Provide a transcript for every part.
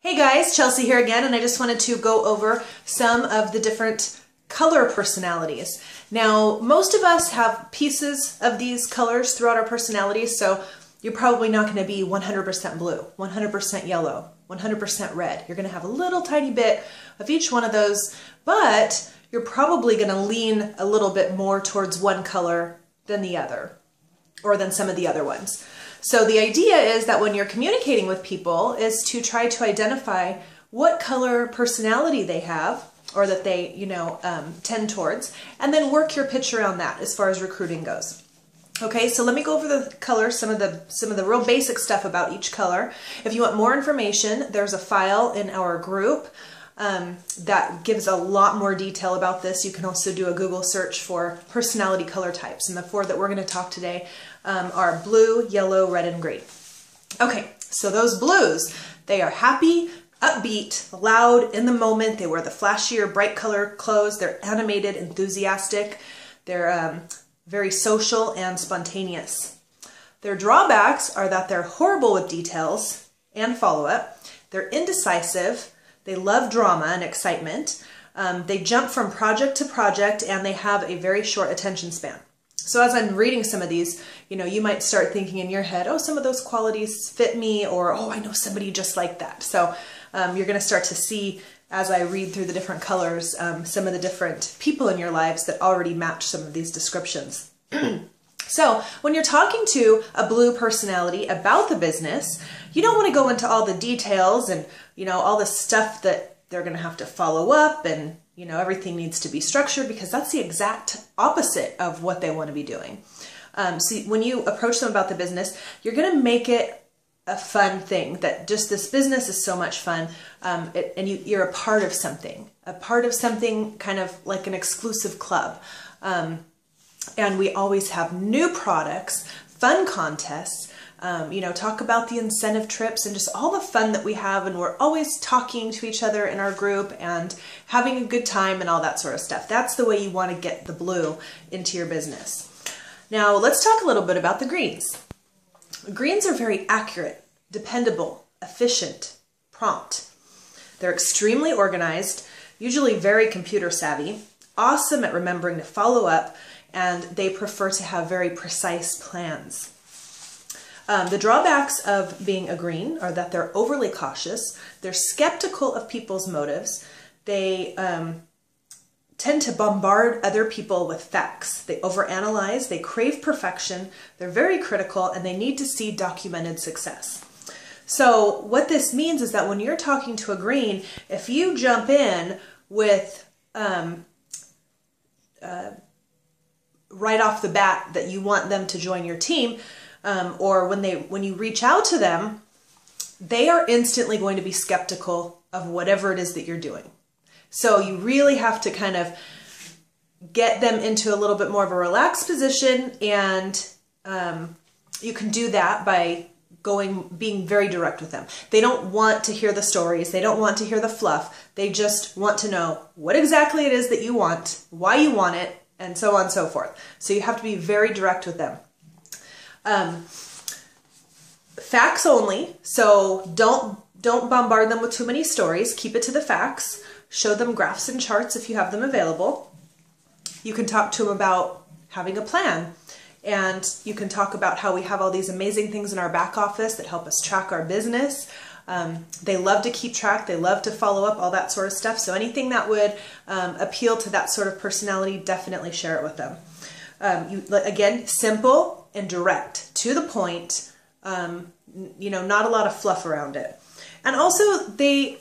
Hey guys, Chelsea here again, and I just wanted to go over some of the different color personalities. Now, most of us have pieces of these colors throughout our personalities, so you're probably not going to be 100% blue, 100% yellow, 100% red. You're going to have a little tiny bit of each one of those, but you're probably going to lean a little bit more towards one color than the other, or than some of the other ones. So the idea is that when you're communicating with people is to try to identify what color personality they have or that they, tend towards, and then work your pitch around that as far as recruiting goes. Okay, so let me go over the colors, some of the real basic stuff about each color. If you want more information, there's a file in our group that gives a lot more detail about this. You can also do a Google search for personality color types, and the four that we're going to talk today are blue, yellow, red, and green. Okay, so those blues, they are happy, upbeat, loud, in the moment. They wear the flashier, bright color clothes. They're animated, enthusiastic. They're very social and spontaneous. Their drawbacks are that they're horrible with details and follow-up. They're indecisive. They love drama and excitement. They jump from project to project, and they have a very short attention span. So as I'm reading some of these, you might start thinking in your head, oh, some of those qualities fit me, or, oh, I know somebody just like that. So you're going to start to see, as I read through the different colors, some of the different people in your lives that already match some of these descriptions. So when you're talking to a blue personality about the business, you don't want to go into all the details and, all the stuff that they're going to have to follow up and, everything needs to be structured, because that's the exact opposite of what they want to be doing. So when you approach them about the business, you're going to make it a fun thing, that just this business is so much fun, and you're a part of something kind of like an exclusive club. And we always have new products, fun contests, talk about the incentive trips and just all the fun that we have, and we're always talking to each other in our group and having a good time and all that sort of stuff. That's the way you want to get the blue into your business. Now let's talk a little bit about the greens. Greens are very accurate, dependable, efficient, prompt. They're extremely organized, usually very computer savvy, awesome at remembering to follow up, and they prefer to have very precise plans. The drawbacks of being a green are that they're overly cautious, they're skeptical of people's motives, they tend to bombard other people with facts, they overanalyze, they crave perfection, they're very critical, and they need to see documented success. So what this means is that when you're talking to a green, if you jump in with right off the bat that you want them to join your team, or when you reach out to them, they are instantly going to be skeptical of whatever it is that you're doing. So you really have to kind of get them into a little bit more of a relaxed position, and you can do that by being very direct with them. They don't want to hear the stories. They don't want to hear the fluff. They just want to know what exactly it is that you want, why you want it, and so on and so forth. So you have to be very direct with them. Facts only, so don't bombard them with too many stories. Keep it to the facts. Show them graphs and charts if you have them available. You can talk to them about having a plan, and you can talk about how we have all these amazing things in our back office that help us track our business. They love to keep track, they love to follow up, all that sort of stuff. So anything that would appeal to that sort of personality, definitely share it with them. Again, simple and direct, to the point, not a lot of fluff around it. And also they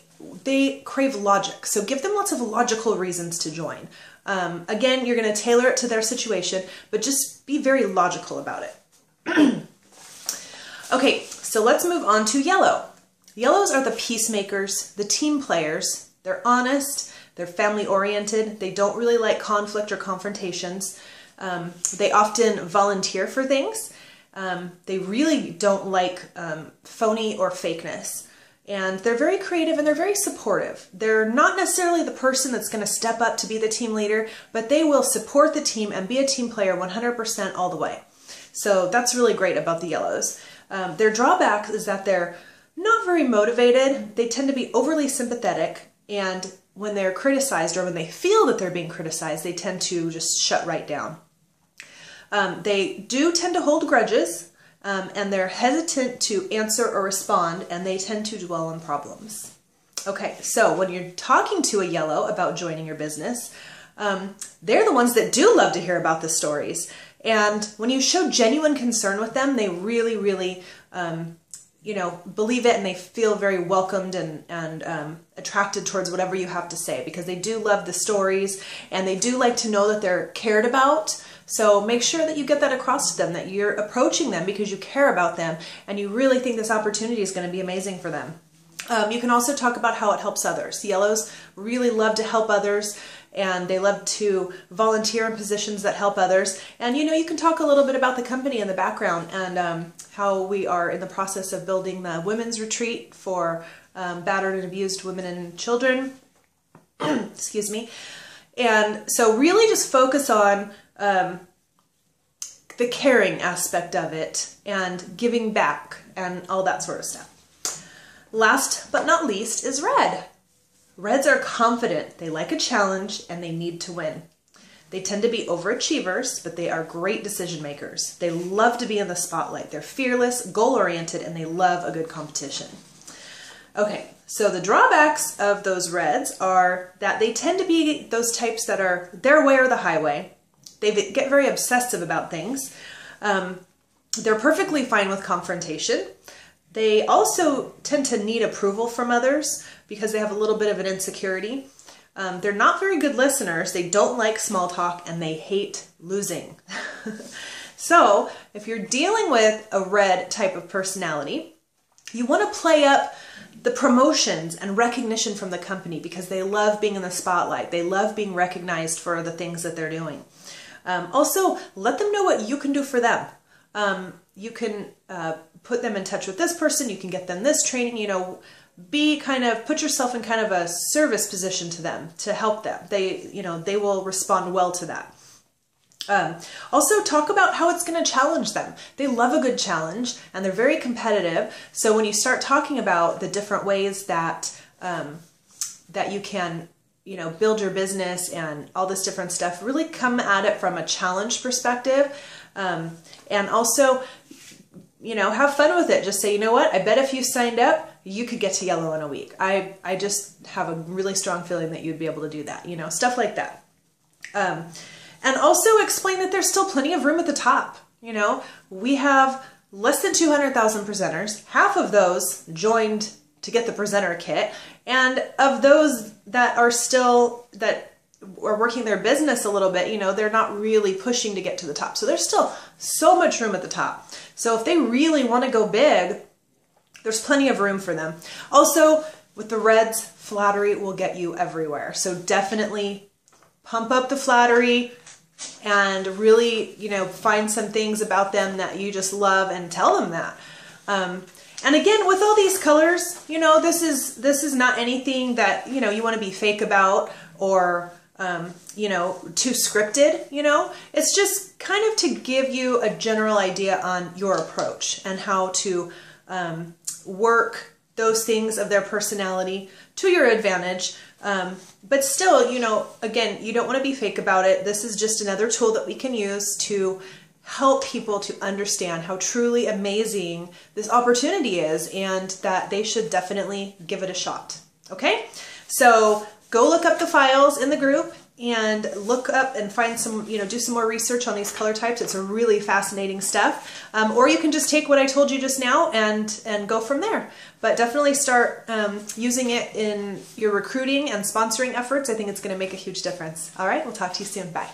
crave logic, so give them lots of logical reasons to join. Again, you're going to tailor it to their situation, but just be very logical about it. Okay, so let's move on to yellow. Yellows are the peacemakers, the team players. They're honest, they're family-oriented, they don't really like conflict or confrontations. They often volunteer for things. They really don't like phony or fakeness. And they're very creative, and they're very supportive. They're not necessarily the person that's going to step up to be the team leader, but they will support the team and be a team player 100% all the way. So that's really great about the yellows. Their drawback is that they're not very motivated. They tend to be overly sympathetic, and when they're criticized or when they feel that they're being criticized, they tend to just shut right down. They do tend to hold grudges, and they're hesitant to answer or respond, and they tend to dwell on problems. Okay, so when you're talking to a yellow about joining your business, they're the ones that do love to hear about the stories. And when you show genuine concern with them, they really, really, believe it, and they feel very welcomed and attracted towards whatever you have to say, because they do love the stories and they do like to know that they're cared about. So make sure that you get that across to them, that you're approaching them because you care about them and you really think this opportunity is going to be amazing for them. You can also talk about how it helps others. Yellows really love to help others, and they love to volunteer in positions that help others. And you can talk a little bit about the company in the background and how we are in the process of building the women's retreat for battered and abused women and children. Excuse me. And so really just focus on the caring aspect of it and giving back and all that sort of stuff. Last but not least is red. Reds are confident, they like a challenge, and they need to win. They tend to be overachievers, but they are great decision makers. They love to be in the spotlight. They're fearless, goal-oriented, and they love a good competition. Okay, so the drawbacks of those reds are that they tend to be those types that are their way or the highway. They get very obsessive about things. They're perfectly fine with confrontation. They also tend to need approval from others because they have a little bit of an insecurity. They're not very good listeners. They don't like small talk, and they hate losing. So if you're dealing with a red type of personality, you want to play up the promotions and recognition from the company because they love being in the spotlight. They love being recognized for the things that they're doing. Also, let them know what you can do for them. You can put them in touch with this person. You can get them this training, put yourself in kind of a service position to them to help them. They will respond well to that. Also talk about how it's going to challenge them. They love a good challenge and they're very competitive. So when you start talking about the different ways that, that you can, build your business and all this different stuff, really come at it from a challenge perspective. And also, have fun with it. Just say, you know what, I bet if you signed up, you could get to yellow in a week. I just have a really strong feeling that you'd be able to do that, stuff like that. And also explain that there's still plenty of room at the top. We have less than 200,000 presenters. Half of those joined to get the presenter kit. And of those that are still, that are working their business a little bit, they're not really pushing to get to the top. So there's still so much room at the top. So if they really want to go big, there's plenty of room for them. Also, with the reds, flattery will get you everywhere. So definitely pump up the flattery and really, find some things about them that you just love and tell them that. And again, with all these colors, this is not anything that, you want to be fake about or too scripted, it's just kind of to give you a general idea on your approach and how to work those things of their personality to your advantage. But still, again, you don't want to be fake about it. This is just another tool that we can use to help people to understand how truly amazing this opportunity is and that they should definitely give it a shot. Okay? So go look up the files in the group and look up and find some, do some more research on these color types. It's a really fascinating stuff. Or you can just take what I told you just now and go from there. But definitely start using it in your recruiting and sponsoring efforts. I think it's going to make a huge difference. All right, we'll talk to you soon. Bye.